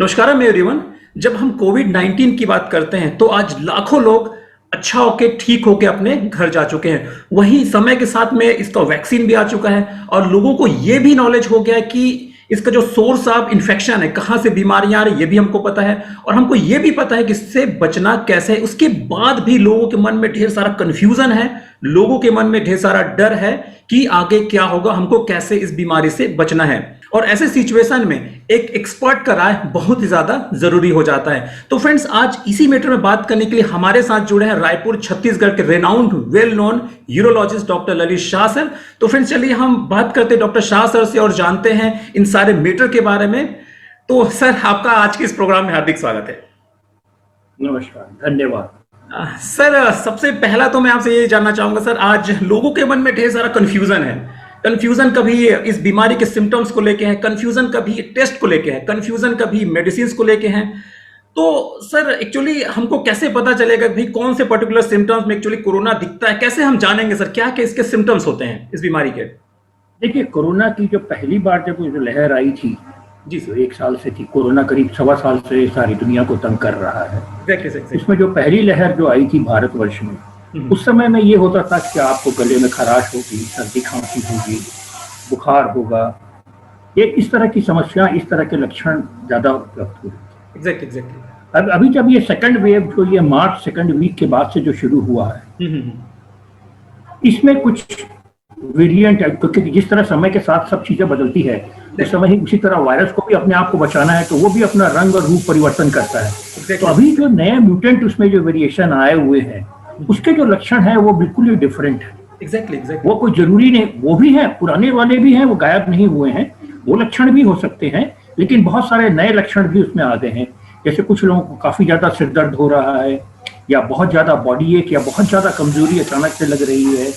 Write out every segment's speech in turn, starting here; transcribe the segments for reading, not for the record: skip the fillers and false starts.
नमस्कार मैं एवरीवन। जब हम कोविड 19 की बात करते हैं तो आज लाखों लोग अच्छा होके ठीक होके अपने घर जा चुके हैं। वहीं समय के साथ में इसका वैक्सीन भी आ चुका है और लोगों को ये भी नॉलेज हो गया है कि इसका जो सोर्स ऑफ इन्फेक्शन है, कहाँ से बीमारियां आ रही, ये भी हमको पता है और हमको ये भी पता है कि इससे बचना कैसे है। उसके बाद भी लोगों के मन में ढेर सारा कंफ्यूजन है, लोगों के मन में ढेर सारा डर है कि आगे क्या होगा, हमको कैसे इस बीमारी से बचना है। और ऐसे सिचुएशन में एक एक्सपर्ट का राय बहुत ही ज्यादा जरूरी हो जाता है। तो फ्रेंड्स, आज इसी मैटर में बात करने के लिए हमारे साथ जुड़े हैं रायपुर छत्तीसगढ़ के renowned well known urologist doctor Lalit Shah sir. तो फ्रेंड्स, चलिए हम बात करते हैं डॉक्टर शाह सर से और जानते हैं इन सारे मैटर के बारे में। तो सर, आपका आज के इस प्रोग्राम में हार्दिक स्वागत है। नमस्कार, धन्यवाद। सर, सबसे पहला तो मैं आपसे ये जानना चाहूंगा सर, आज लोगों के मन में ढेर सारा कंफ्यूजन है। कंफ्यूजन कभी इस बीमारी के सिम्टम्स को लेके है, कंफ्यूजन कभी टेस्ट को लेके है, कंफ्यूजन कभी मेडिसिन को लेके है। तो सर, एक्चुअली हमको कैसे पता चलेगा भाई कौन से पर्टिकुलर सिम्टम्स में एक्चुअली कोरोना दिखता है? कैसे हम जानेंगे सर क्या क्या इसके सिम्टम्स होते हैं इस बीमारी के? देखिए, कोरोना की जो पहली बार जब जो लहर आई थी जी जो 1 साल से थी, कोरोना करीब 1.25 साल से सारी दुनिया को तंग कर रहा है। एग्जैक्टली। उसमें जो पहली लहर जो आई थी भारतवर्ष में, उस समय में ये होता था कि आपको गले में खराश होगी, सर्दी खांसी होगी, बुखार होगा, ये इस तरह की समस्या, इस तरह के लक्षण ज्यादा उपलब्ध हुए। एग्जैक्टली। अब अभी जब ये सेकंड वेव जो ये मार्च सेकंड वीक के बाद से जो शुरू हुआ है, इसमें कुछ वेरिएंट है, क्योंकि जिस तरह समय के साथ सब चीजें बदलती है, उस समय ही उसी तरह वायरस को भी अपने आप को बचाना है, तो वो भी अपना रंग और रूप परिवर्तन करता है। तो अभी जो नए म्यूटेंट उसमें जो वेरिएशन आए हुए हैं, उसके जो लक्षण है वो बिल्कुल ही डिफरेंट है। एग्जैक्टली। वो कोई जरूरी नहीं, वो भी है, पुराने वाले भी हैं, वो गायब नहीं हुए हैं, वो लक्षण भी हो सकते हैं, लेकिन बहुत सारे नए लक्षण भी उसमें आ गए हैं। जैसे कुछ लोगों को काफी ज्यादा सिर दर्द हो रहा है, या बहुत ज्यादा बॉडी एक, या बहुत ज्यादा कमजोरी अचानक से लग रही है।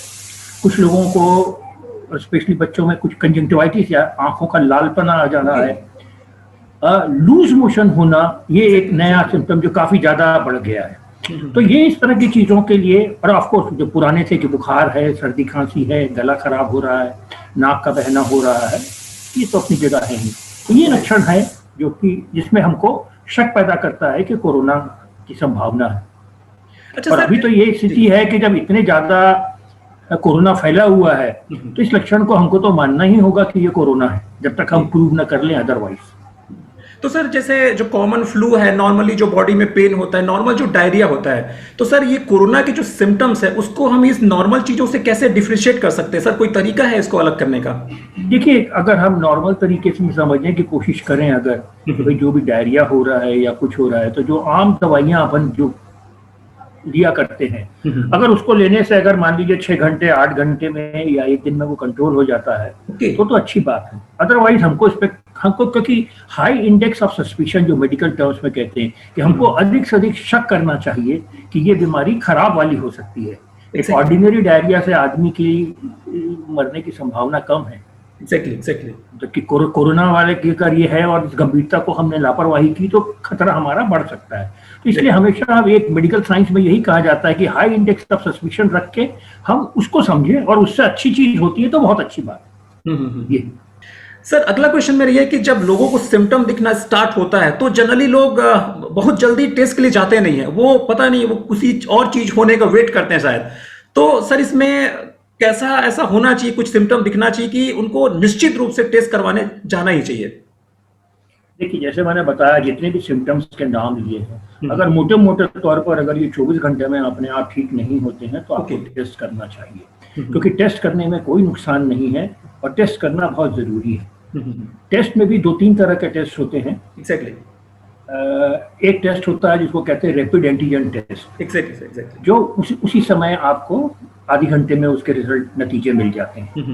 कुछ लोगों को, स्पेशली बच्चों में, कुछ कंजंक्टिवाइटिस या आंखों का लालपना आ जाना है, लूज मोशन होना, ये एक नया सिम्टम जो काफी ज्यादा बढ़ गया है। तो ये इस तरह की चीजों के लिए, और ऑफ कोर्स जो पुराने थे कि बुखार है, सर्दी खांसी है, गला खराब हो रहा है, नाक का बहना हो रहा है, ये तो अपनी जगह है ही। तो ये लक्षण है जो कि जिसमें हमको शक पैदा करता है कि कोरोना की संभावना है। अच्छा, और अभी तो ये स्थिति है कि जब इतने ज्यादा कोरोना फैला हुआ है, तो इस लक्षण को हमको तो मानना ही होगा कि ये कोरोना है, जब तक हम प्रूव न कर लें अदरवाइज। तो सर, जैसे जो कॉमन फ्लू है, नॉर्मली जो बॉडी में पेन होता है, नॉर्मल जो डायरिया होता है, तो सर ये कोरोना के जो सिम्टम्स है उसको हम इस नॉर्मल चीजों से कैसे डिफरेंशिएट कर सकते हैं? सर, कोई तरीका है इसको अलग करने का? देखिए, अगर हम नॉर्मल तरीके से समझने की कोशिश करें, अगर भाई जो भी डायरिया हो रहा है या कुछ हो रहा है, तो जो आम दवाइयां अपन जो लिया करते हैं, अगर उसको लेने से अगर मान लीजिए 6 घंटे 8 घंटे में या 1 दिन में वो कंट्रोल हो जाता है, तो अच्छी बात है। अदरवाइज हमको क्योंकि हाई इंडेक्स ऑफ सस्पिशन जो मेडिकल टर्म्स में कहते हैं, कि हमको अधिक से अधिक शक करना चाहिए कि ये बीमारी खराब वाली हो सकती है। एक ऑर्डिनरी डायरिया से आदमी की मरने की संभावना कम है। एग्जैक्टली। जबकि कोरोना वाले की अगर ये है और इस गंभीरता को हमने लापरवाही की, तो खतरा हमारा बढ़ सकता है। तो इसलिए हमेशा एक मेडिकल साइंस में यही कहा जाता है कि हाई इंडेक्स ऑफ सस्पिशन रख के हम उसको समझें, और उससे अच्छी चीज होती है तो बहुत अच्छी बात है। ये सर, अगला क्वेश्चन मेरा ये है कि जब लोगों को सिम्टम दिखना स्टार्ट होता है तो जनरली लोग बहुत जल्दी टेस्ट के लिए जाते नहीं है, वो पता नहीं, वो किसी और चीज होने का वेट करते हैं शायद। तो सर, इसमें कैसा ऐसा होना चाहिए, कुछ सिम्टम दिखना चाहिए कि उनको निश्चित रूप से टेस्ट करवाने जाना ही चाहिए? देखिए, जैसे मैंने बताया, जितने भी सिम्टम्स के नाम लिए हैं, अगर मोटे मोटे तौर पर अगर ये 24 घंटे में अपने आप ठीक नहीं होते हैं, तो आपको टेस्ट करना चाहिए, क्योंकि टेस्ट करने में कोई नुकसान नहीं है और टेस्ट करना बहुत जरूरी है। टेस्ट में भी 2-3 तरह के टेस्ट होते हैं। एग्जैक्टली। एक टेस्ट होता है जिसको कहते हैं रैपिड एंटीजन टेस्ट। एग्जैक्टली। जो उसी समय आपको आधे घंटे में उसके रिजल्ट नतीजे मिल जाते हैं,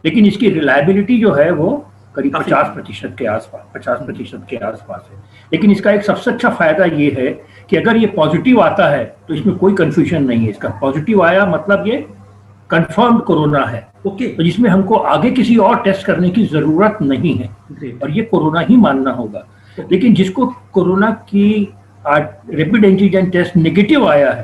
लेकिन इसकी रिलायबिलिटी जो है वो करीब 50% के आसपास, 50% के आसपास है। लेकिन इसका एक सबसे अच्छा फायदा ये है कि अगर ये पॉजिटिव आता है तो इसमें कोई कंफ्यूजन नहीं है। इसका पॉजिटिव आया मतलब ये कंफर्म्ड कोरोना है, तो जिसमें हमको आगे किसी और टेस्ट करने की जरूरत नहीं है, और ये कोरोना ही मानना होगा। लेकिन जिसको कोरोना की रैपिड एंटीजन टेस्ट नेगेटिव आया है,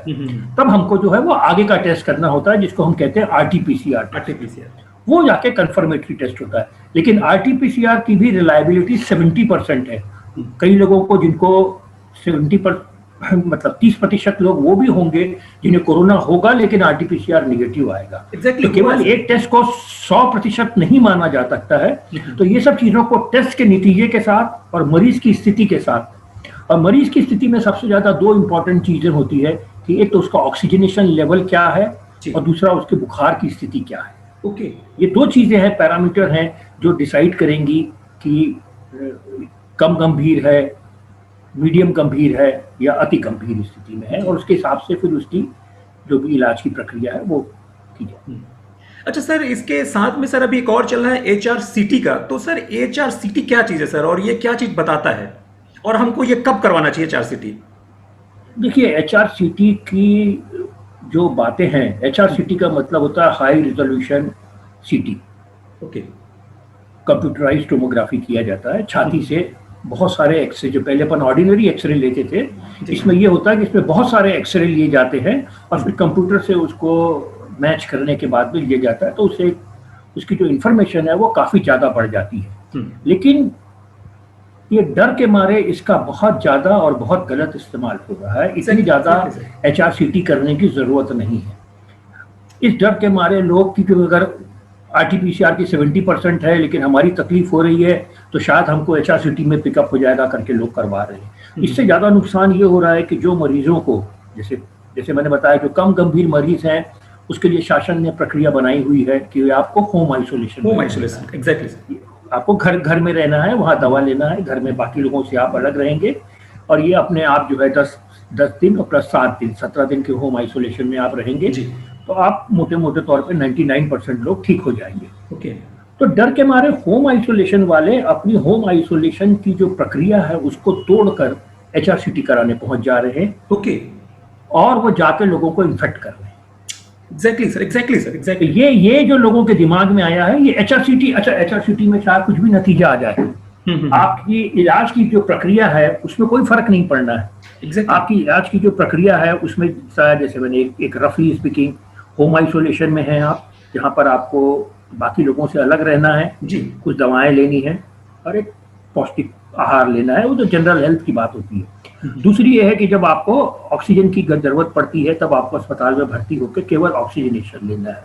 तब हमको जो है वो आगे का टेस्ट करना होता है, जिसको हम कहते हैं RT-PCR। वो जाके कंफर्मेटरी टेस्ट होता है। लेकिन RT-PCR की भी रिलायबिलिटी 70% है, कई लोगों को जिनको 70 पर मतलब 30% लोग वो भी होंगे जिन्हें कोरोना होगा लेकिन आरटीपीसीआर निगेटिव आएगा। एग्जैक्टली तो केवल एक टेस्ट को 100% नहीं माना जा सकता है। तो ये सब चीजों को टेस्ट के नतीजे के साथ और मरीज की स्थिति के साथ, और मरीज की स्थिति में सबसे ज्यादा दो इंपॉर्टेंट चीजें होती है कि एक तो उसका ऑक्सीजनेशन लेवल क्या है और दूसरा उसके बुखार की स्थिति क्या है। ओके, ये दो चीजें हैं, पैरामीटर हैं जो डिसाइड करेंगी कि कम गंभीर है, मीडियम गंभीर है या अति गंभीर स्थिति में है, और उसके हिसाब से फिर उसकी जो भी इलाज की प्रक्रिया है वो की जाए। अच्छा सर, इसके साथ में सर अभी एक और चल रहा है HRCT का। तो सर HRCT क्या चीज़ है सर, और ये क्या चीज़ बताता है, और हमको ये कब करवाना चाहिए HRCT? देखिए, HRCT की जो बातें हैं, HRCT का मतलब होता है high resolution CT। Okay, computerize tomography किया जाता है छाती से बहुत सारे एक्सरे, जो पहले अपन ऑर्डिनरी एक्सरे लेते थे, इसमें ये होता है कि इसमें बहुत सारे एक्सरे लिए जाते हैं और फिर कंप्यूटर से उसको मैच करने के बाद भी लिया जाता है, तो उससे उसकी जो इंफॉर्मेशन है वो काफ़ी ज़्यादा बढ़ जाती है। लेकिन ये डर के मारे इसका बहुत ज़्यादा और बहुत गलत इस्तेमाल हो रहा है। इतनी ज़्यादा HRCT करने की ज़रूरत नहीं है। इस डर के मारे लोग, क्योंकि अगर RT-PCR की 70% है लेकिन हमारी तकलीफ हो रही है तो शायद हमको HRCT में पिकअप हो जाएगा करके लोग करवा रहे हैं। इससे ज़्यादा नुकसान ये हो रहा है कि जो मरीजों को, जैसे मैंने बताया, जो कम गंभीर मरीज हैं उसके लिए शासन ने प्रक्रिया बनाई हुई है कि आपको होम आइसोलेशन, एग्जैक्टली, आपको घर में रहना है, वहाँ दवा लेना है, घर में बाकी लोगों से आप अलग रहेंगे, और ये अपने आप जो है 10 दिन और प्लस 7 दिन 17 दिन के होम आइसोलेशन में आप रहेंगे, तो आप मोटे मोटे तौर पे 99% लोग ठीक हो जाएंगे। ओके, तो डर के मारे होम आइसोलेशन वाले अपनी होम आइसोलेशन की जो प्रक्रिया है उसको तोड़कर HRCT कराने पहुंच जा रहे हैं। ओके, और वो जाके लोगों को इन्फेक्ट कर रहे हैं। Exactly sir. ये जो लोगों के दिमाग में आया है, ये HRCT, अच्छा HRCT में शायद कुछ भी नतीजा आ जाए, आपकी इलाज की जो प्रक्रिया है उसमें कोई फर्क नहीं पड़ना है। आपकी इलाज की जो प्रक्रिया है उसमें शायद, जैसे मैंने एक रफली स्पीकिंग, होम आइसोलेशन में है आप, जहाँ पर आपको बाकी लोगों से अलग रहना है जी, कुछ दवाएं लेनी है और एक पौष्टिक आहार लेना है, वो तो जनरल हेल्थ की बात होती है। दूसरी ये है कि जब आपको ऑक्सीजन की जरूरत पड़ती है तब आपको अस्पताल में भर्ती होकर केवल ऑक्सीजनेशन लेना है।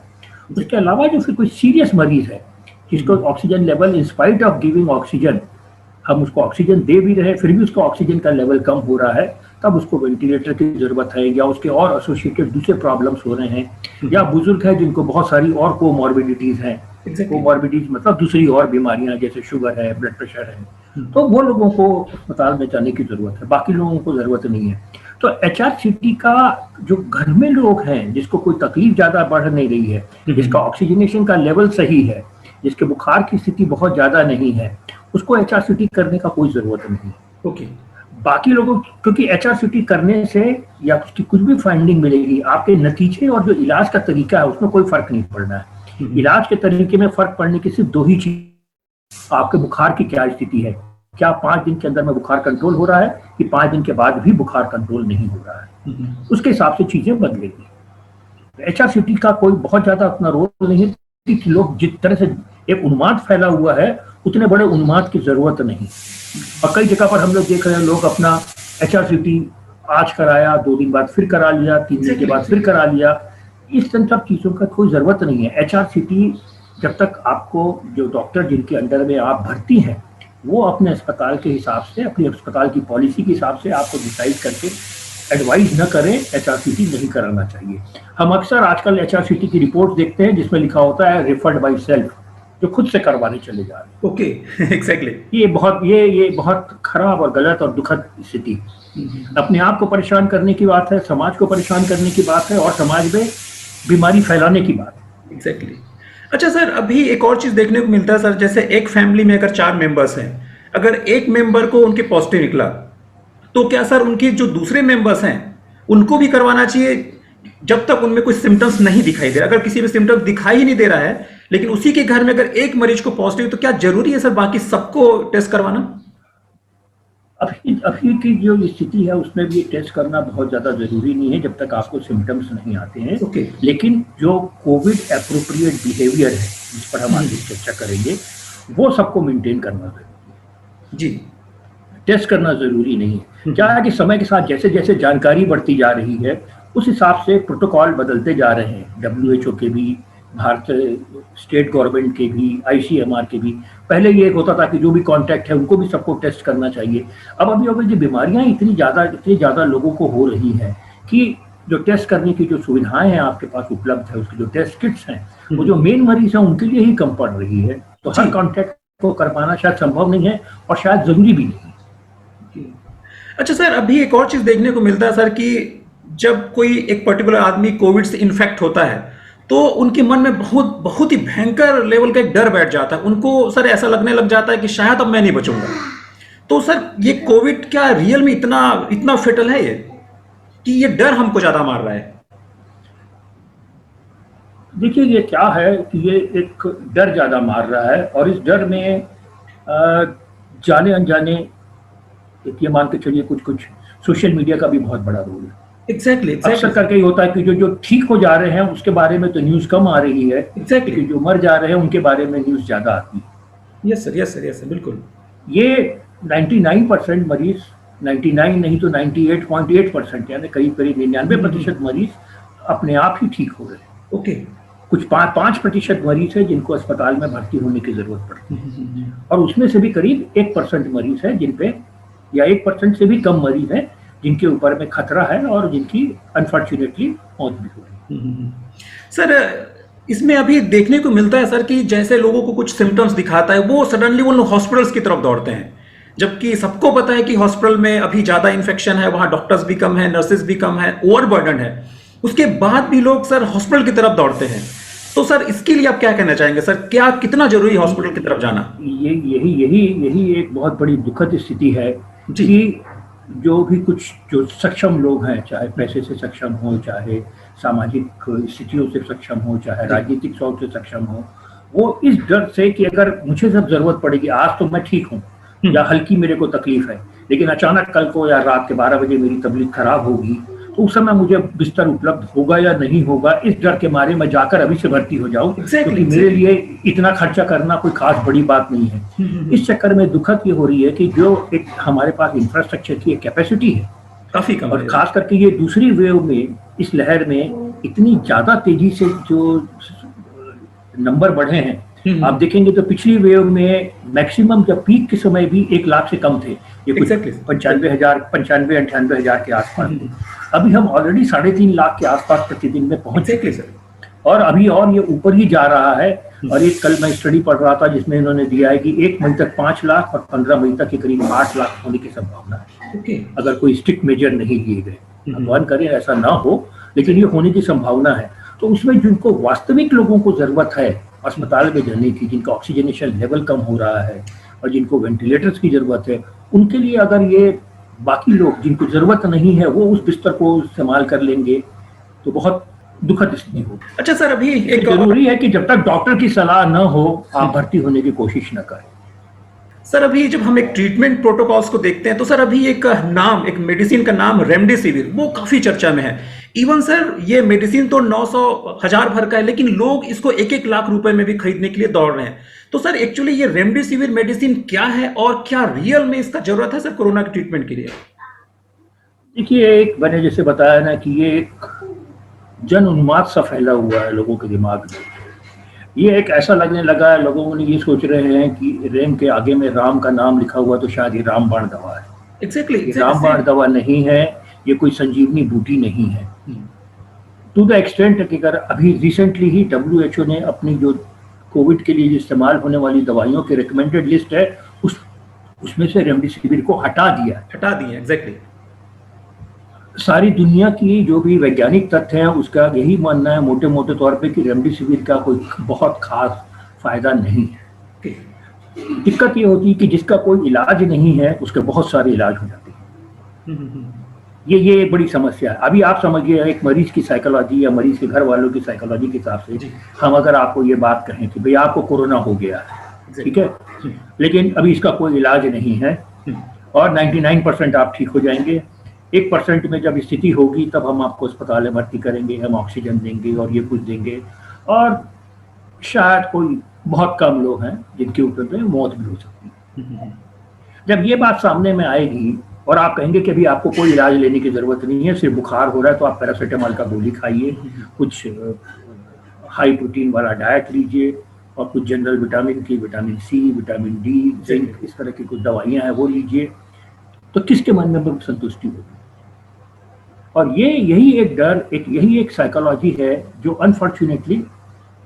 उसके अलावा जो फिर कोई सीरियस मरीज है जिसको oxygen level, in spite of giving oxygen, हम उसको ऑक्सीजन दे भी रहे फिर भी उसका ऑक्सीजन का लेवल कम हो रहा है, तब उसको वेंटिलेटर की जरूरत है, या उसके और एसोसिएटेड दूसरे प्रॉब्लम्स हो रहे हैं, या बुजुर्ग है जिनको बहुत सारी और कोमॉर्बिडिटीज हैं। कोमॉर्बिडिटीज मतलब दूसरी और बीमारियां जैसे शुगर है, ब्लड प्रेशर है, तो वो लोगों को अस्पताल में जाने की जरूरत है, बाकी लोगों को जरूरत नहीं है। तो HRCT का जो घर में लोग हैं जिसको कोई तकलीफ ज्यादा बढ़ नहीं रही है, जिसका ऑक्सीजनेशन का लेवल सही है, जिसके बुखार की स्थिति बहुत ज्यादा नहीं है, उसको HRCT करने का कोई जरूरत नहीं है। ओके, बाकी लोगों, क्योंकि HRCT करने से या उसकी कुछ भी फाइंडिंग मिलेगी, आपके नतीजे और जो इलाज का तरीका है उसमें कोई फर्क नहीं पड़ना है। इलाज के तरीके में फर्क पड़ने की सिर्फ दो ही चीज, आपके बुखार की क्या स्थिति है, क्या 5 दिन के अंदर में बुखार कंट्रोल हो रहा है कि 5 दिन के बाद भी बुखार कंट्रोल नहीं हो रहा है, उसके हिसाब से चीजें बदलेगी। HRCT का कोई बहुत ज्यादा अपना रोल नहीं है कि लोग जिस तरह से एक उन्माद फैला हुआ है उतने बड़े उन्माद की जरूरत नहीं। और कई जगह पर हम लोग देख रहे हैं, लोग अपना HRCT आज कराया, 2 दिन बाद फिर करा लिया, 3 दिन के बाद फिर करा लिया, इस सब चीजों का कोई जरूरत नहीं है। HRCT जब तक आपको जो डॉक्टर जिनके अंडर में आप भर्ती हैं वो अपने अस्पताल के हिसाब से, अपनी अस्पताल की पॉलिसी के हिसाब से आपको डिसाइड करके एडवाइस न करें, HRCT नहीं कराना चाहिए। हम अक्सर आजकल HRCT की रिपोर्ट देखते हैं जिसमें लिखा होता है रेफर्ड बाय सेल्फ, जो खुद से करवाने चले जा रहे हैं। ओके, एग्जैक्टली, ये बहुत खराब और गलत और दुखद स्थिति। अपने आप को परेशान करने की बात है, समाज को परेशान करने की बात है, और समाज में बीमारी फैलाने की बात है। एग्जैक्टली। अच्छा सर, अभी एक और चीज देखने को मिलता है सर, जैसे एक फैमिली में अगर 4 मेंबर्स हैं, अगर एक मेंबर को उनके पॉजिटिव निकला तो क्या सर उनके जो दूसरे मेंबर्स हैं उनको भी करवाना चाहिए जब तक उनमें कोई सिम्टम्स नहीं दिखाई दे रहा? अगर किसी में सिम्टम्स दिखाई ही नहीं दे रहा है लेकिन उसी के घर में अगर एक मरीज को पॉजिटिव, तो क्या जरूरी है सर बाकी सबको टेस्ट करवाना? अभी की जो स्थिति है उसमें भी टेस्ट करना बहुत ज्यादा जरूरी नहीं है जब तक आपको सिम्टम्स नहीं आते हैं। ओके, लेकिन जो कोविड एप्रोप्रिएट बिहेवियर है जिस पर हम आगे चर्चा करेंगे, वो सबको मेंटेन करना जरूरी है। जी, टेस्ट करना जरूरी नहीं है। क्या है कि समय के साथ जैसे जैसे जानकारी बढ़ती जा रही है उस हिसाब से प्रोटोकॉल बदलते जा रहे हैं, WHO के भी, भारत स्टेट गवर्नमेंट के भी, ICMR के भी। पहले ये एक होता था कि जो भी कांटेक्ट है उनको भी सबको टेस्ट करना चाहिए। अब अभी जो बीमारियां इतनी ज़्यादा लोगों को हो रही हैं कि जो टेस्ट करने की जो सुविधाएं हैं आपके पास उपलब्ध है, उसके जो टेस्ट किट्स हैं, वो जो मेन मरीज हैं उनके लिए ही कम पड़ रही है। तो हर कांटेक्ट को कर पाना शायद संभव नहीं है और शायद जरूरी भी नहीं है। अच्छा सर, अभी एक और चीज देखने को मिलता है सर कि जब कोई एक पर्टिकुलर आदमी कोविड से इन्फेक्ट होता है तो उनके मन में बहुत बहुत ही भयंकर लेवल का एक डर बैठ जाता है। उनको सर ऐसा लगने लग जाता है कि शायद अब मैं नहीं बचूंगा। तो सर ये कोविड क्या रियल में इतना इतना फेटल है ये कि ये डर हमको ज्यादा मार रहा है? देखिए, ये क्या है कि ये एक डर ज्यादा मार रहा है और इस डर में जाने अनजाने ये मान के चलिए कुछ सोशल मीडिया का भी बहुत बड़ा रोल है। एग्जैक्टली अक्सर करके ये होता है कि जो ठीक हो जा रहे हैं उसके बारे में तो न्यूज कम आ रही है। एग्जैक्टली जो मर जा रहे हैं उनके बारे में न्यूज ज्यादा आती है। Yes sir, yes sir, yes sir, बिल्कुल। ये 99% मरीज, 99 नहीं तो 98.8%, यानी करीब करीब 99% मरीज अपने आप ही ठीक हो रहे हैं। ओके। कुछ 5% मरीज है जिनको अस्पताल में भर्ती होने की जरूरत पड़ती है और उसमें से भी करीब 1% मरीज है जिनपे, या 1% से भी कम मरीज है जिनके ऊपर में खतरा है और जिनकी अनफॉर्चुनेटली मौत भी हो रही है। सर इसमें अभी देखने को मिलता है सर कि जैसे लोगों को कुछ सिम्टम्स दिखाता है वो सडनली वो लोग हॉस्पिटल्स की तरफ दौड़ते हैं, जबकि सबको पता है कि हॉस्पिटल में अभी ज्यादा इन्फेक्शन है, वहां डॉक्टर्स भी कम है, नर्सेज भी कम है, ओवरबर्डन है। उसके बाद भी लोग सर हॉस्पिटल की तरफ दौड़ते हैं। तो सर इसके लिए आप क्या कहना चाहेंगे सर, क्या कितना जरूरी है हॉस्पिटल की तरफ जाना? यही एक बहुत बड़ी दुखद स्थिति है कि जो भी कुछ जो सक्षम लोग हैं, चाहे पैसे से सक्षम हो, चाहे सामाजिक स्थितियों से सक्षम हो, चाहे राजनीतिक सोच से सक्षम हो, वो इस डर से कि अगर मुझे जब जरूरत पड़ेगी, आज तो मैं ठीक हूँ या हल्की मेरे को तकलीफ है, लेकिन अचानक कल को या रात के 12 बजे मेरी तबीयत खराब होगी, तो उस समय मुझे बिस्तर उपलब्ध होगा या नहीं होगा, इस डर के मारे मैं जाकर अभी से भर्ती हो जाऊं। क्योंकि मेरे लिए इतना खर्चा करना कोई खास बड़ी बात नहीं है। इस चक्कर में दुखद ये हो रही है कि जो एक हमारे पास इंफ्रास्ट्रक्चर की एक कैपेसिटी है काफी कम, और खास करके ये दूसरी वेव में, इस लहर में इतनी ज्यादा तेजी से जो नंबर बढ़े हैं, आप देखेंगे तो पिछली वेव में मैक्सिमम जब पीक के समय भी 1 लाख से कम थे, ये कुछ 95,000 के आसपास थे। अभी हम ऑलरेडी 3.5 लाख के आसपास प्रतिदिन में पहुंच चुके हैं और अभी और ये ऊपर ही जा रहा है। और एक कल मैं स्टडी पढ़ रहा था जिसमें इन्होंने दिया है कि 1 मई तक 5 लाख और 15 मई तक के करीब 8 लाख होने की संभावना है, अगर कोई स्ट्रिक्ट मेजर नहीं लिए गए। भगवान करे ऐसा ना हो, लेकिन ये होने की संभावना है। तो उसमें जिनको वास्तविक लोगों को जरूरत है अस्पताल में जाने की, जिनका ऑक्सीजनेशन लेवल कम हो रहा है और जिनको वेंटिलेटर्स की जरूरत है, उनके लिए अगर ये बाकी लोग जिनको जरूरत नहीं है वो उस बिस्तर को इस्तेमाल कर लेंगे तो बहुत दुखद स्थिति हो। अच्छा सर, अभी एक जरूरी है कि जब तक डॉक्टर की सलाह न हो आप भर्ती होने की कोशिश न करें। सर अभी जब हम एक ट्रीटमेंट प्रोटोकॉल्स को देखते हैं तो सर अभी एक नाम, एक मेडिसिन का नाम रेमडेसिविर, वो काफी चर्चा में है। इवन सर ये मेडिसिन तो 900,000 भर का है, लेकिन लोग इसको 1-1 लाख रुपए में भी खरीदने के लिए दौड़ रहे हैं। तो सर एक्चुअली ये रेमडेसिविर मेडिसिन क्या है और क्या रियल में इसका जरूरत है सर कोरोना के ट्रीटमेंट के लिए? देखिए, एक मैंने जैसे बताया ना कि ये एक जन उन्माद सा फैला हुआ है लोगों के दिमाग में। ये एक ऐसा लगने लगा है, लोगों ने ये सोच रहे हैं कि रेम के आगे में राम का नाम लिखा हुआ तो शायद ये रामबाण दवा है। एग्जैक्टली, रामबाण दवा नहीं है, ये कोई संजीवनी बूटी नहीं है। टू द एक्सटेंट कि अगर अभी रिसेंटली ही WHO ने अपनी जो कोविड के लिए इस्तेमाल होने वाली दवाइयों की रिकमेंडेड लिस्ट है उसमें से रेमडेसिविर को हटा दिया। एग्जैक्टली। सारी दुनिया की जो भी वैज्ञानिक तथ्य हैं उसका यही मानना है मोटे मोटे तौर पे कि रेमडेसिविर का कोई बहुत खास फायदा नहीं है। दिक्कत ये होती है कि जिसका कोई इलाज नहीं है उसके बहुत सारे इलाज हो जाते हैं। ये बड़ी समस्या है। अभी आप समझिए, एक मरीज की साइकोलॉजी या मरीज के घर वालों की साइकोलॉजी के हिसाब से हम अगर आपको ये बात कहें कि भाई आपको कोरोना हो गया है, ठीक है, लेकिन अभी इसका कोई इलाज नहीं है और 99% आप ठीक हो जाएंगे, 1% में जब स्थिति होगी तब हम आपको अस्पताल में भर्ती करेंगे, हम ऑक्सीजन देंगे और ये कुछ देंगे, और शायद कोई बहुत कम लोग हैं जिनके ऊपर में मौत भी हो सकती है। जब ये बात सामने में आएगी और आप कहेंगे कि अभी आपको कोई इलाज लेने की जरूरत नहीं है, सिर्फ बुखार हो रहा है तो आप पैरासीटामोल का गोली खाइए, कुछ हाई प्रोटीन वाला डाइट लीजिए और कुछ जनरल विटामिन की, vitamin C, vitamin D, zinc, इस तरह की कुछ दवाइयां हैं वो लीजिए, तो किसके मन में संतुष्टि होगी? और यही एक डर, यही एक साइकोलॉजी है जो अनफॉर्चुनेटली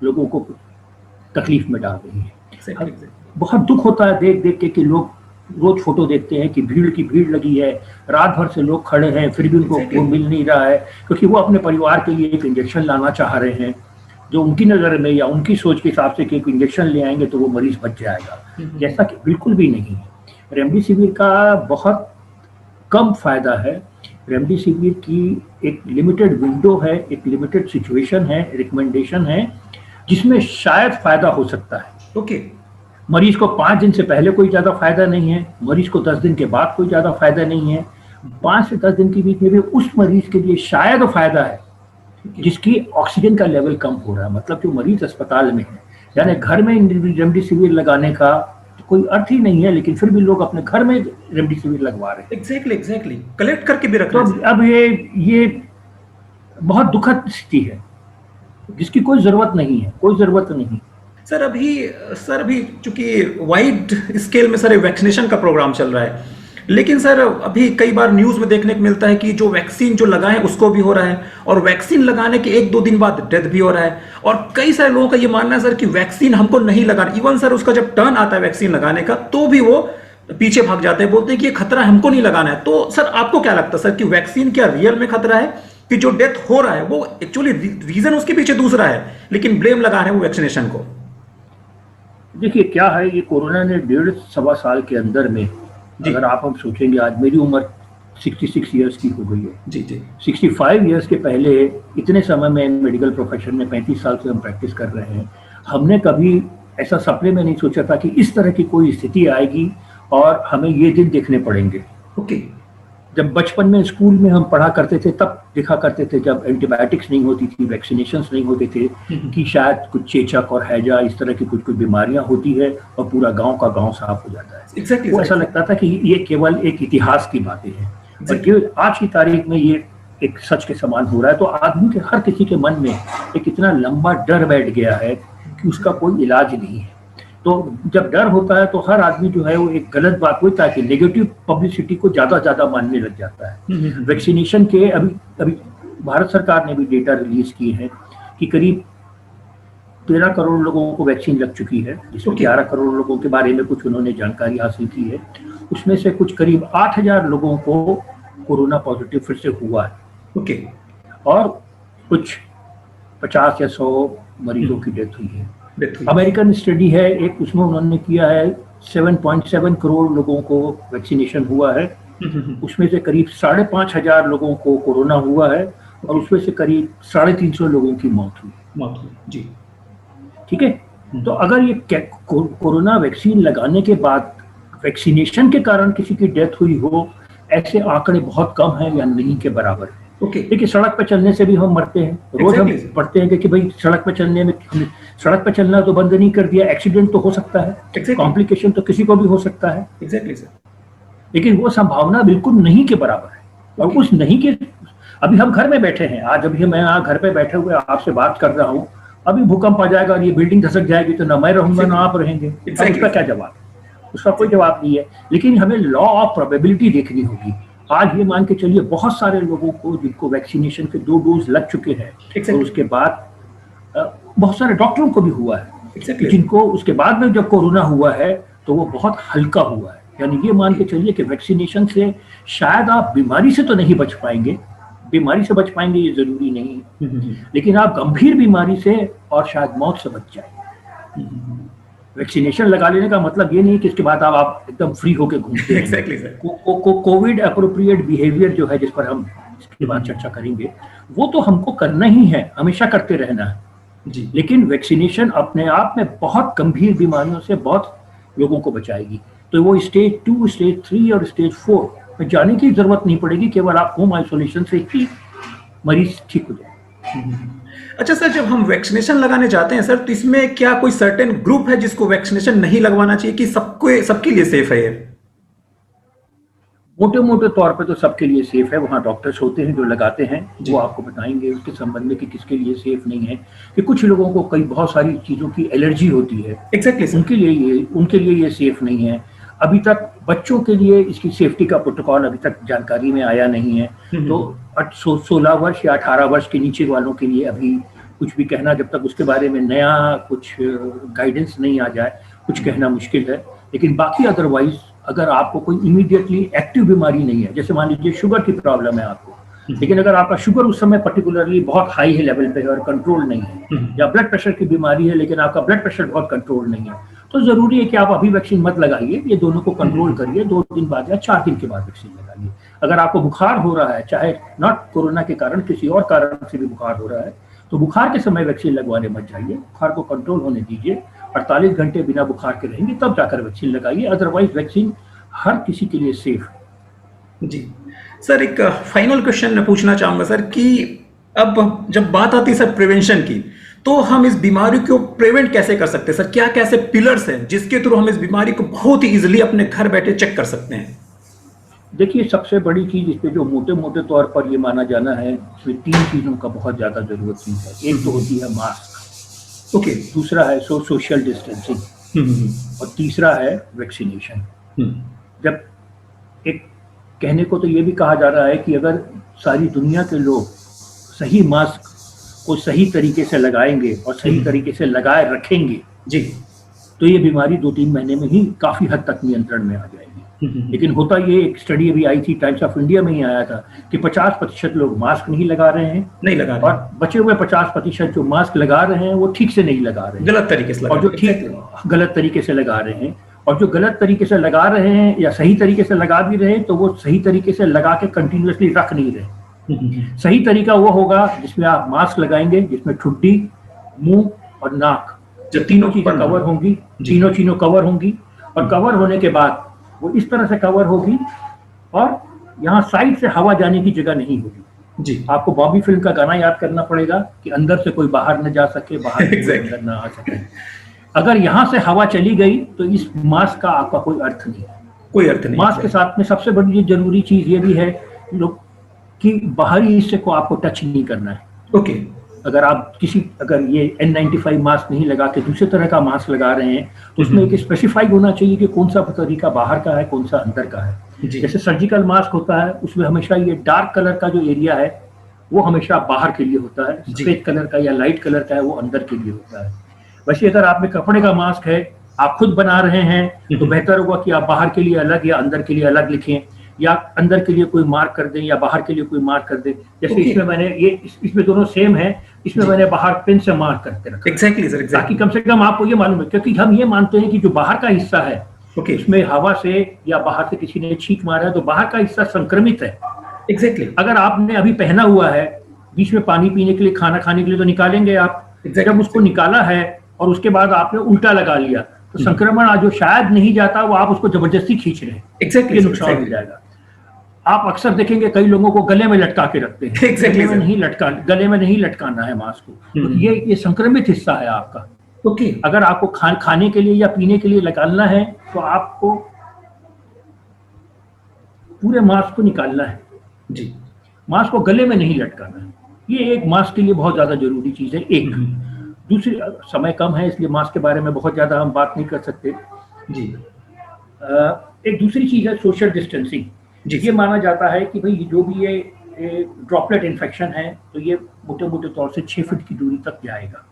लोगों को तकलीफ में डाल रही है। बहुत दुख होता है देख देख के कि लोग रोज फोटो देखते हैं कि भीड़ की भीड़ लगी है, रात भर से लोग खड़े हैं, फिर भी उनको खून मिल नहीं रहा है, क्योंकि वो अपने परिवार के लिए एक इंजेक्शन लाना चाह रहे हैं, जो उनकी नज़र में या उनकी सोच के हिसाब से कि एक इंजेक्शन ले आएंगे तो वो मरीज बच जाएगा, जैसा कि बिल्कुल भी नहीं है। रेमडेसिविर का बहुत कम फायदा है। रेमडेसिविर की एक लिमिटेड विंडो है, एक लिमिटेड सिचुएशन है, रिकमेंडेशन है, जिसमें शायद फायदा हो सकता है। ओके। मरीज को 5 दिन से पहले कोई ज्यादा फायदा नहीं है, मरीज को 10 दिन के बाद कोई ज्यादा फायदा नहीं है, 5 से 10 दिन के बीच में भी उस मरीज के लिए शायद फायदा है जिसकी ऑक्सीजन का लेवल कम हो रहा है, मतलब जो मरीज अस्पताल में है। यानी घर में रेमडेसिविर लगाने का तो कोई अर्थ ही नहीं है, लेकिन फिर भी लोग अपने घर में रेमडेसिविर लगवा रहे हैं। एग्जैक्टली कलेक्ट करके भी रख तो रहे हैं। अब ये बहुत दुखद स्थिति है जिसकी कोई जरूरत नहीं है, कोई जरूरत नहीं। सर अभी चूंकि वाइड स्केल में सर वैक्सीनेशन का प्रोग्राम चल रहा है, लेकिन सर अभी कई बार न्यूज में देखने को मिलता है कि जो वैक्सीन जो लगाएं उसको भी हो रहा है, और वैक्सीन लगाने के 1-2 दिन बाद डेथ भी हो रहा है। और कई सारे लोगों का ये मानना है सर कि वैक्सीन हमको नहीं लगाना, इवन सर उसका जब टर्न आता है वैक्सीन लगाने का तो भी वो पीछे भाग जाते हैं, बोलते हैं कि ये खतरा हमको नहीं लगाना है। तो सर आपको क्या लगता है सर कि वैक्सीन क्या रियल में खतरा है, कि जो डेथ हो रहा है वो एक्चुअली रीजन उसके पीछे दूसरा है, लेकिन ब्लेम लगा रहे हैं वो वैक्सीनेशन को? देखिए क्या है, ये कोरोना ने 1.5-1.25 साल के अंदर में, अगर आप हम सोचेंगे, आज मेरी उम्र 66 ईयर्स की हो गई है जी जी, 65 ईयर्स के पहले इतने समय में मेडिकल प्रोफेशन में 35 साल से हम प्रैक्टिस कर रहे हैं, हमने कभी ऐसा सपने में नहीं सोचा था कि इस तरह की कोई स्थिति आएगी और हमें ये दिन देखने पड़ेंगे। ओके। जब बचपन में स्कूल में हम पढ़ा करते थे तब देखा करते थे, जब एंटीबायोटिक्स नहीं होती थी, वैक्सीनेशंस नहीं होते थे, कि शायद कुछ चेचक और हैजा इस तरह की कुछ कुछ बीमारियां होती है और पूरा गांव का गांव साफ हो जाता है। Exactly, वो ऐसा लगता था कि ये केवल एक इतिहास की बातें हैं, और ये आज की तारीख में ये एक सच के समान हो रहा है। तो आदमी के, हर किसी के मन में एक इतना लंबा डर बैठ गया है कि उसका कोई इलाज नहीं है। तो जब डर होता है तो हर आदमी जो है वो एक गलत बात होता है कि नेगेटिव पब्लिसिटी को ज्यादा मानने लग जाता है। वैक्सीनेशन के अभी भारत सरकार ने भी डेटा रिलीज किए हैं कि करीब 13 करोड़ लोगों को वैक्सीन लग चुकी है, जिसमें 11 करोड़ लोगों के बारे में कुछ उन्होंने जानकारी हासिल की है। उसमें से कुछ करीब 8,000 लोगों को कोरोना पॉजिटिव फिर से हुआ है। ओके। और कुछ 50 या 100 मरीजों की डेथ हुई है। अमेरिकन स्टडी है एक, उसमें उन्होंने किया है 7.7 करोड़ लोगों को वैक्सीनेशन हुआ है, उसमें से करीब 5,500 लोगों को कोरोना हुआ है और उसमें से करीब 350 लोगों की मौत हुई जी। ठीक है। तो अगर ये कोरोना वैक्सीन लगाने के बाद वैक्सीनेशन के कारण किसी की डेथ हुई हो, ऐसे आंकड़े बहुत कम हैं या नहीं के बराबर है। ओके। देखिए सड़क पर चलने से भी हम मरते हैं, रोज हम पढ़ते हैं कि भाई सड़क पर चलने में, हमने सड़क पर चलना तो बंद नहीं कर दिया, एक्सीडेंट तो हो सकता है, कॉम्प्लिकेशन तो किसी को भी हो सकता है, लेकिन वो संभावना बिल्कुल नहीं के बराबर है। और उस नहीं के, अभी हम घर में बैठे हैं, आज अभी मैं यहाँ घर पे बैठे हुए आपसे बात कर रहा हूँ, अभी भूकंप आ जाएगा और ये बिल्डिंग धसक जाएगी तो ना मैं रहूंगा ना आप रहेंगे, उसका क्या जवाब? उसका कोई जवाब नहीं है। लेकिन हमें लॉ ऑफ प्रोबेबिलिटी देखनी होगी। आज ये मान के चलिए बहुत सारे लोगों को जिनको वैक्सीनेशन के 2 डोज लग चुके हैं, और उसके बाद बहुत सारे डॉक्टरों को भी हुआ है, जिनको उसके बाद में जब कोरोना हुआ है तो वो बहुत हल्का हुआ है। यानी ये मान के चलिए कि वैक्सीनेशन से शायद आप बीमारी से तो नहीं बच पाएंगे, बीमारी से बच पाएंगे ये जरूरी नहीं, लेकिन आप गंभीर बीमारी से और शायद मौत से बच जाएंगे। वैक्सीनेशन लगा लेने का मतलब ये नहीं कि इसके बाद आप एकदम फ्री होकर घूमते हैं। Exactly, sir. Covid appropriate behaviour जो है, जिस पर हम इसके बाद चर्चा करेंगे, वो तो हमको करना ही है, हमेशा करते रहना है जी। लेकिन वैक्सीनेशन अपने आप में बहुत गंभीर बीमारियों से बहुत लोगों को बचाएगी। तो वो स्टेज 2, स्टेज 3 और स्टेज 4 में जाने की जरूरत नहीं पड़ेगी, केवल आप होम आइसोलेशन से ही मरीज ठीक हो जाए। अच्छा सर, जब हम वैक्सीनेशन लगाने जाते हैं सर, तो इसमें क्या कोई सर्टेन ग्रुप है जिसको वैक्सीनेशन नहीं लगवाना चाहिए, कि सबके लिए सेफ है ये? मोटे मोटे तौर पे तो सबके लिए सेफ है। वहाँ डॉक्टर्स होते हैं जो लगाते हैं, जी। वो आपको बताएंगे उसके संबंध में कि किसके लिए सेफ नहीं है। कि कुछ लोगों को कई बहुत सारी चीज़ों की एलर्जी होती है, एग्जैक्टली सर। उनके लिए ये सेफ नहीं है। अभी तक बच्चों के लिए इसकी सेफ्टी का प्रोटोकॉल अभी तक जानकारी में आया नहीं है। तो 16 वर्ष या 18 वर्ष के नीचे वालों के लिए अभी कुछ भी कहना, जब तक उसके बारे में नया कुछ गाइडेंस नहीं आ जाए, कुछ कहना मुश्किल है। लेकिन बाकी अदरवाइज अगर आपको कोई इमीडिएटली एक्टिव बीमारी नहीं है, जैसे मान लीजिए शुगर की प्रॉब्लम है आपको, लेकिन अगर आपका शुगर उस समय पर्टिकुलरली बहुत हाई है लेवल पे है और कंट्रोल नहीं है, या ब्लड प्रेशर की बीमारी है लेकिन आपका ब्लड प्रेशर बहुत कंट्रोल नहीं है, तो जरूरी है कि आप अभी वैक्सीन मत लगाइए, ये दोनों को कंट्रोल करिए, 2 दिन बाद या 4 दिन के बाद वैक्सीन लगाइए। अगर आपको बुखार हो रहा है, चाहे नॉट कोरोना के कारण, किसी और कारण से भी बुखार हो रहा है, तो बुखार के समय वैक्सीन लगवाने मत जाइए, बुखार को कंट्रोल होने दीजिए। 48 घंटे बिना बुखार के रहेंगे तब जाकर वैक्सीन लगाइए, अदरवाइज वैक्सीन हर किसी के लिए सेफ है। जी सर, एक फाइनल क्वेश्चन मैं पूछना चाहूंगा सर कि अब जब बात आती है सर प्रिवेंशन की, तो हम इस बीमारी को प्रिवेंट कैसे कर सकते हैं सर? क्या कैसे पिलर्स हैं जिसके थ्रू हम इस बीमारी को बहुत ही इजीली अपने घर बैठे चेक कर सकते हैं? देखिए, सबसे बड़ी चीज इस पे जो मोटे मोटे तौर पर ये माना जाना है, इसमें 3 चीजों का बहुत ज्यादा जरूरत नहीं है। एक तो होती है मास्क, ओके। दूसरा है सोशल डिस्टेंसिंग, और तीसरा है वैक्सीनेशन। जब एक कहने को तो ये भी कहा जा रहा है कि अगर सारी दुनिया के लोग सही मास्क को सही तरीके से लगाएंगे और सही तरीके से लगाए रखेंगे जी, तो ये बीमारी 2-3 महीने में ही काफी हद तक नियंत्रण में आ जाएगी। लेकिन होता ये, एक स्टडी अभी आई थी, टाइम्स ऑफ इंडिया में ही आया था कि 50% लोग मास्क नहीं लगा रहे हैं, नहीं लगा रहे, और बचे हुए 50% जो मास्क लगा रहे हैं वो ठीक से नहीं लगा रहे हैं, गलत तरीके से लगा और जो ठीक गलत तरीके से लगा रहे हैं, और जो गलत तरीके से लगा रहे हैं या सही तरीके से लगा भी रहे हैं तो वो सही तरीके से लगा के कंटिन्यूअसली रख नहीं रहे। सही तरीका वो होगा जिसमें आप मास्क लगाएंगे, जिसमें ठुड्डी, मुंह और नाक, जब तीनों चीजें कवर होंगी, तीनों चीजें कवर होंगी, और कवर होने के बाद वो इस तरह से कवर होगी और यहाँ साइड से हवा जाने की जगह नहीं होगी। जी, आपको बॉबी फिल्म का गाना याद करना पड़ेगा कि अंदर से कोई बाहर न जा सके, बाहर से कोई अंदर न आ सके। अगर यहाँ से हवा चली गई तो इस मास्क का आपका कोई अर्थ नहीं है, कोई अर्थ नहीं। मास्क के साथ में सबसे बड़ी जरूरी चीज ये भी है लोग कि बाहरी हिस्से को आपको टच नहीं करना है। ओके। अगर ये N95 मास्क नहीं लगा के दूसरे तरह का मास्क लगा रहे हैं तो उसमें एक स्पेसिफाइड होना चाहिए कि कौन सा तरीका बाहर का है, कौन सा अंदर का है। जैसे सर्जिकल मास्क होता है, उसमें हमेशा ये डार्क कलर का जो एरिया है वो हमेशा बाहर के लिए होता है, सफेद कलर का या लाइट कलर का है वो अंदर के लिए होता है। वैसे अगर आप में कपड़े का मास्क है, आप खुद बना रहे हैं, तो बेहतर होगा कि आप बाहर के लिए अलग या अंदर के लिए अलग लिखें, या अंदर के लिए कोई मार्क कर दें या बाहर के लिए कोई मार्क कर दें। जैसे इसमें मैंने इसमें दोनों सेम है, इसमें मैंने बाहर पेन से मार्क करके रखा। एग्जैक्टली सर, ताकि कम से कम आपको ये मालूम है, क्योंकि हम ये मानते हैं कि जो बाहर का हिस्सा है उसमें हवा से या बाहर से किसी ने छींक मारा है तो बाहर का हिस्सा संक्रमित है। एग्जैक्टली। अगर आपने अभी पहना हुआ है, बीच में पानी पीने के लिए, खाना खाने के लिए तो निकालेंगे आप। जब उसको निकाला है और उसके बाद आपने उल्टा लगा लिया तो संक्रमण जो शायद नहीं जाता वो आप उसको जबरदस्ती खींच रहे हैं। एग्जैक्टली, नुकसान हो जाएगा। आप अक्सर देखेंगे कई लोगों को गले में लटका के रखते हैं। Exactly, गले में नहीं लटकाना है मास्क को। तो ये संक्रमित हिस्सा है आपका। ओके। अगर आपको खाने के लिए या पीने के लिए निकालना है तो आपको पूरे मास्क को निकालना है जी, मास्क को गले में नहीं लटकाना है। ये एक मास्क के लिए बहुत ज्यादा जरूरी चीज है। एक दूसरी, समय कम है इसलिए मास्क के बारे में बहुत ज्यादा हम बात नहीं कर सकते जी। एक दूसरी चीज है सोशल डिस्टेंसिंग। ये माना जाता है कि भाई जो भी ये ड्रॉपलेट इन्फेक्शन है तो ये मोटे मोटे तौर से 6 फीट की दूरी तक जाएगा।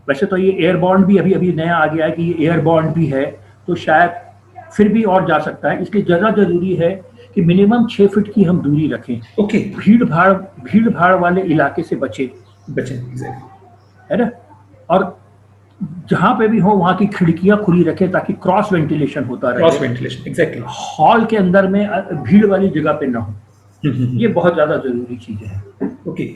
वैसे तो ये एयरबॉर्न भी अभी नया आ गया है कि ये एयरबॉर्न भी है, तो शायद फिर भी और जा सकता है। इसलिए ज्यादा जरूरी है कि मिनिमम 6 फीट की हम दूरी रखें। ओके। भीड़ भाड़ वाले इलाके से बचें, है ना। और जहां पे भी हो वहां की खिड़कियां खुली रखें ताकि क्रॉस वेंटिलेशन होता रहे। Cross ventilation, exactly. हॉल के अंदर में भीड़ वाली जगह पे ना हो। ये बहुत ज्यादा जरूरी चीज है। ओके।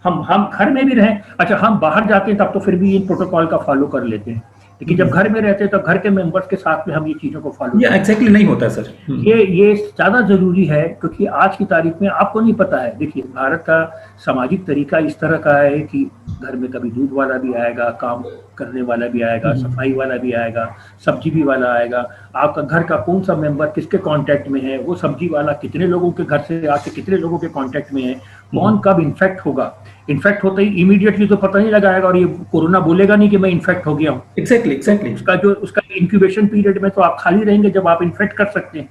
हम घर में भी रहें। अच्छा, हम बाहर जाते हैं तब तो फिर भी इन प्रोटोकॉल का फॉलो कर लेते हैं, लेकिन जब घर में रहते हैं तो घर के मेंबर्स के साथ में हम ये चीजों को फॉलो एग्जैक्टली नहीं होता है सर। ये ज्यादा जरूरी है क्योंकि आज की तारीख में आपको नहीं पता है। देखिए, भारत का सामाजिक तरीका इस तरह का है कि घर में कभी दूध वाला भी आएगा, काम करने वाला भी आएगा, सफाई वाला भी आएगा, सब्जी भी वाला आएगा, आपका घर का कौन सा मेंबर किसके कांटेक्ट में है, वो सब्जी वाला कितने लोगों के घर से आके कितने लोगों के कांटेक्ट में है, कौन कब इन्फेक्ट होगा। इन्फेक्ट होते ही इमीडिएटली तो पता नहीं लगाएगा और ये कोरोना बोलेगा नहीं कि मैं इन्फेक्ट हो गया हूँ। एग्जैक्टली उसका इंक्यूबेशन पीरियड में तो आप खाली रहेंगे जब आप इन्फेक्ट कर सकते हैं।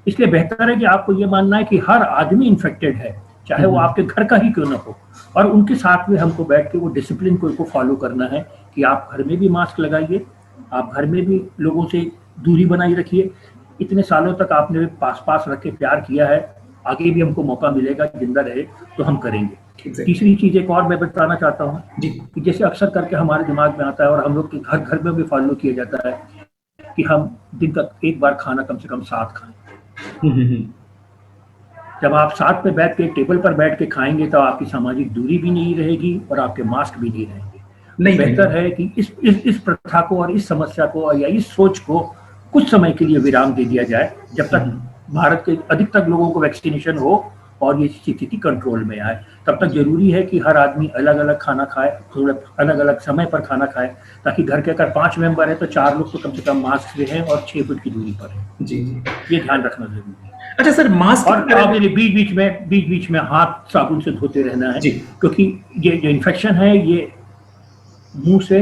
इसलिए बेहतर है कि आपको ये मानना है कि हर आदमी इन्फेक्टेड है, चाहे वो आपके घर का ही क्यों ना हो, और उनके साथ में हमको बैठ के वो डिसिप्लिन को फॉलो करना है कि आप घर में भी मास्क लगाइए, आप घर में भी लोगों से दूरी बनाई रखिए। इतने सालों तक आपने पास रख के प्यार किया है, आगे भी हमको मौका मिलेगा, जिंदा रहे तो हम करेंगे। तीसरी चीज एक और मैं बताना चाहता हूँ कि जैसे अक्सर करके हमारे दिमाग में आता है और हम लोग के घर में भी फॉलो किया जाता है कि हम दिन का एक बार खाना कम से कम साथ खाएं। जब आप साथ में बैठ के टेबल पर बैठ के खाएंगे तो आपकी सामाजिक दूरी भी नहीं रहेगी और आपके मास्क भी नहीं रहेंगे। बेहतर है कि इस प्रथा को और इस समस्या को या इस सोच को कुछ समय के लिए विराम दे दिया जाए, जब तक भारत के अधिकतर लोगों को वैक्सीनेशन हो और ये स्थिति कंट्रोल में आए। तब तक जरूरी है कि हर आदमी अलग अलग खाना खाए, थोड़ा अलग अलग समय पर खाना खाए, ताकि घर के अगर 5 मेंबर है तो 4 लोग तो कम से कम मास्क से हैं और 6 फीट की दूरी पर है। जी ये ध्यान रखना जरूरी है। अच्छा सर, मास्क और बीच में हाथ साबुन से धोते रहना है, क्योंकि ये जो इन्फेक्शन है ये मुंह से,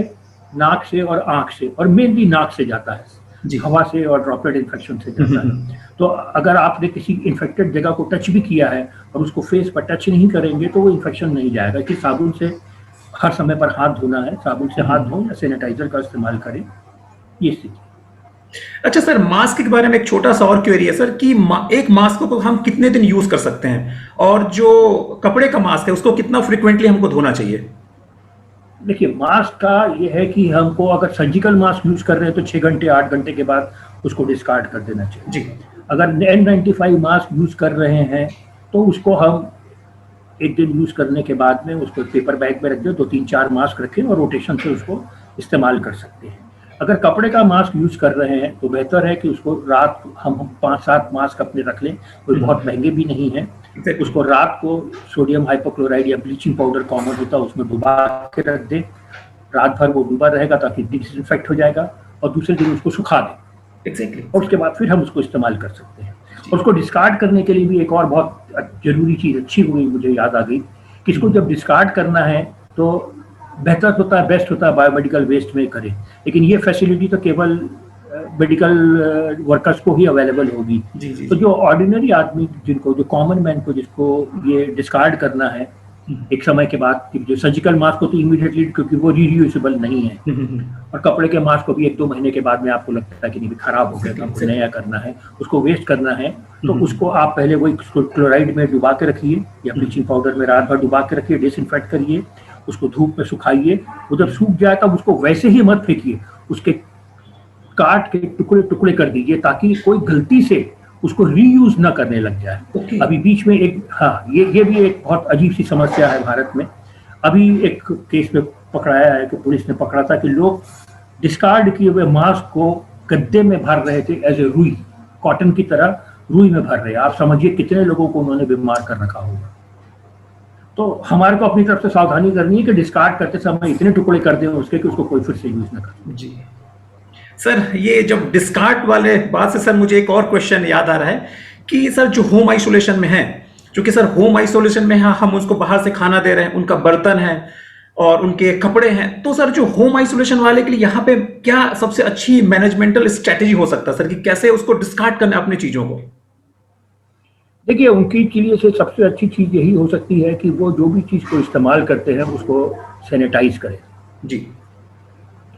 नाक से और आंख से, और मेनली नाक से जाता है, हवा से और ड्रॉपलेट इन्फेक्शन से जाता है। तो अगर आपने किसी इन्फेक्टेड जगह को टच भी किया है और उसको फेस पर टच नहीं करेंगे तो वो इन्फेक्शन नहीं जाएगा। कि साबुन से हर समय पर हाथ धोना है, साबुन से हाथ धोएं या सैनिटाइजर का इस्तेमाल करें, ये स्थिति। अच्छा सर, मास्क के बारे में एक छोटा सा और क्वेरी है सर कि एक मास्क को हम कितने दिन यूज कर सकते हैं, और जो कपड़े का मास्क है उसको कितना फ्रिक्वेंटली हमको धोना चाहिए? देखिए, मास्क का ये है कि हमको अगर सर्जिकल मास्क यूज कर रहे हैं तो 6 घंटे 8 घंटे के बाद उसको डिस्कार्ड कर देना चाहिए जी। अगर N95 मास्क यूज कर रहे हैं तो उसको हम एक दिन यूज करने के बाद में उसको पेपर बैग में रख दें, 2-3-4 मास्क रखें और रोटेशन से उसको इस्तेमाल कर सकते हैं। अगर कपड़े का मास्क यूज कर रहे हैं तो बेहतर है कि उसको रात हम 5-7 मास्क अपने रख लें, कोई बहुत महंगे भी नहीं है। उसको रात को सोडियम हाइपोक्लोराइड या ब्लीचिंग पाउडर कॉमन होता है उसमें डुबा के रख दें, रात भर वो डूबा रहेगा ताकि डिसइंफेक्ट हो जाएगा, और दूसरे दिन उसको सुखा दें। और उसके बाद फिर हम उसको इस्तेमाल कर सकते हैं। उसको डिस्कार्ड करने के लिए भी एक और बहुत जरूरी चीज अच्छी हुई मुझे याद आ गई कि इसको जब डिस्कार्ड करना है तो बेहतर होता है, बेस्ट होता है बायोमेडिकल वेस्ट में करें, लेकिन ये फैसिलिटी तो केवल मेडिकल वर्कर्स को ही अवेलेबल होगी। तो जो ऑर्डिनरी आदमी, जिनको, जो कॉमन मैन को, जिसको ये डिस्कार्ड करना है एक समय के बाद, जो सर्जिकल मास्क को तो इमीडिएटली, क्योंकि वो रीयूजेबल नहीं है, और कपड़े के मास्क को भी 1-2 महीने के बाद में आपको लगता है कि नहीं खराब हो गया, तो आपको नया करना है, उसको वेस्ट करना है, तो उसको आप पहले वही क्लोराइड में डुबा के रखिए या ब्लीचिंग पाउडर में रात भर डुबा के रखिए, डिसइंफेक्ट करिए, उसको धूप में सुखाइए। वो जब सूख जाए तब उसको वैसे ही मत फेंकिए, उसके काट के टुकड़े टुकड़े कर दीजिए ताकि कोई गलती से उसको रीयूज ना करने लग जाए। अभी बीच में एक ये भी एक बहुत अजीब सी समस्या है भारत में। अभी एक केस में पकड़ाया है कि पुलिस ने पकड़ा था कि लोग डिस्कार्ड किए हुए मास्क को गद्दे में भर रहे थे, एज ए रुई, कॉटन की तरह रुई में भर रहे। आप समझिए कितने लोगों को उन्होंने बीमार कर रखा होगा। तो हमारे को अपनी तरफ से सावधानी करनी है कि डिस्कार्ड करते समय इतने टुकड़े कर दें उसके कि उसको कोई फिर से यूज ना करे। जी सर, ये जब डिस्कार्ड वाले बात से सर मुझे एक और क्वेश्चन याद आ रहा है कि सर जो होम आइसोलेशन में है, क्योंकि सर होम आइसोलेशन में हम उसको बाहर से खाना दे रहे हैं, उनका बर्तन है और उनके कपड़े हैं, तो सर जो होम आइसोलेशन वाले के लिए यहाँ पे क्या सबसे अच्छी मैनेजमेंटल स्ट्रेटेजी हो सकता है सर, कि कैसे उसको डिस्कार्ड करना अपनी चीजों को? देखिए, उनकी लिए से सबसे अच्छी चीज यही हो सकती है कि वो जो भी चीज को इस्तेमाल करते हैं उसको सैनिटाइज करें। जी।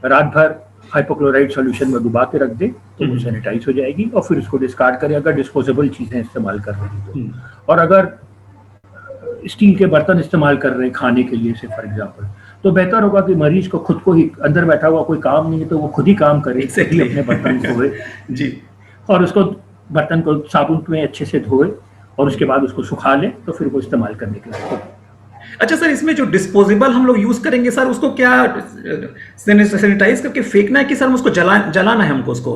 रात भर हाइपोक्लोराइड सॉल्यूशन में डुबा के रख दें तो वो सैनिटाइज हो जाएगी, और फिर उसको डिस्कार्ड करें अगर डिस्पोजेबल चीजें इस्तेमाल कर रहे हैं तो। और अगर स्टील के बर्तन इस्तेमाल कर रहे हैं खाने के लिए से फॉर एग्जांपल, तो बेहतर होगा कि मरीज को खुद को ही, अंदर बैठा हुआ कोई काम नहीं है तो वो खुद ही काम करे, अपने बर्तन धोए जी, और उसको बर्तन को साबुन में अच्छे से धोए और उसके बाद उसको सुखा ले तो फिर वो इस्तेमाल करने के लिए। अच्छा सर, इसमें जो डिस्पोजेबल हम लोग यूज करेंगे सर, उसको क्या सैनिटाइज करके फेंकना है कि सर उसको जलाना है हमको उसको?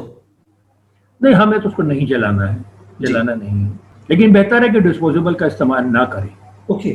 नहीं, हमें तो उसको नहीं जलाना है, जलाना नहीं है, लेकिन बेहतर है कि डिस्पोजेबल का इस्तेमाल ना करें। ओके।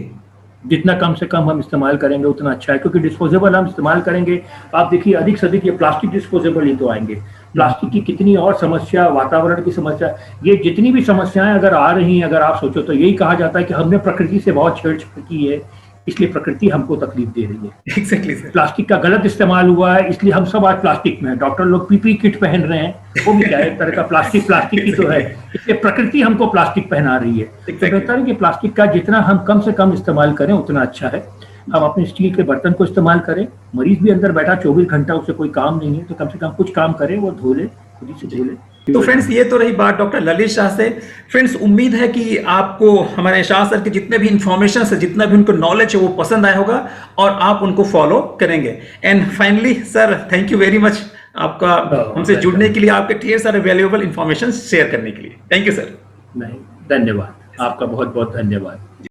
जितना कम से कम हम इस्तेमाल करेंगे उतना अच्छा है, क्योंकि डिस्पोजेबल हम इस्तेमाल करेंगे, आप देखिए अधिक से अधिक ये प्लास्टिक डिस्पोजेबल ही तो आएंगे। प्लास्टिक की कितनी और समस्या, वातावरण की समस्या, ये जितनी भी समस्याएं अगर आ रही हैं, अगर आप सोचो तो यही कहा जाता है कि हमने प्रकृति से बहुत छेड़छाड़ की है, इसलिए प्रकृति हमको तकलीफ दे रही है। Exactly sir. प्लास्टिक का गलत इस्तेमाल हुआ है, इसलिए हम सब आज प्लास्टिक में हैं। डॉक्टर लोग पीपी किट पहन रहे हैं, वो भी क्या है, एक तरह का प्लास्टिक प्लास्टिक ही तो है, इसलिए प्रकृति हमको प्लास्टिक पहना रही है। तो बेहतर है कि प्लास्टिक का जितना हम कम से कम इस्तेमाल करें उतना अच्छा है। हम अपने स्टील के बर्तन को इस्तेमाल करें, मरीज भी अंदर बैठा 24 घंटा, उसे कोई काम नहीं है, तो कम से कम कुछ काम करे, वो धो ले, खुद ही से धो ले। तो फ्रेंड्स, ये तो रही बात डॉक्टर ललित शाह से। फ्रेंड्स, उम्मीद है कि आपको हमारे शाह सर के जितने भी इंफॉर्मेशन है, जितना भी उनको नॉलेज है, वो पसंद आया होगा और आप उनको फॉलो करेंगे। And finally sir, thank you very much आपका हमसे जुड़ने के लिए, आपके ढेर सारे वैल्यूएबल इंफॉर्मेशन शेयर करने के लिए। Thank you sir. नहीं, धन्यवाद, आपका बहुत बहुत धन्यवाद।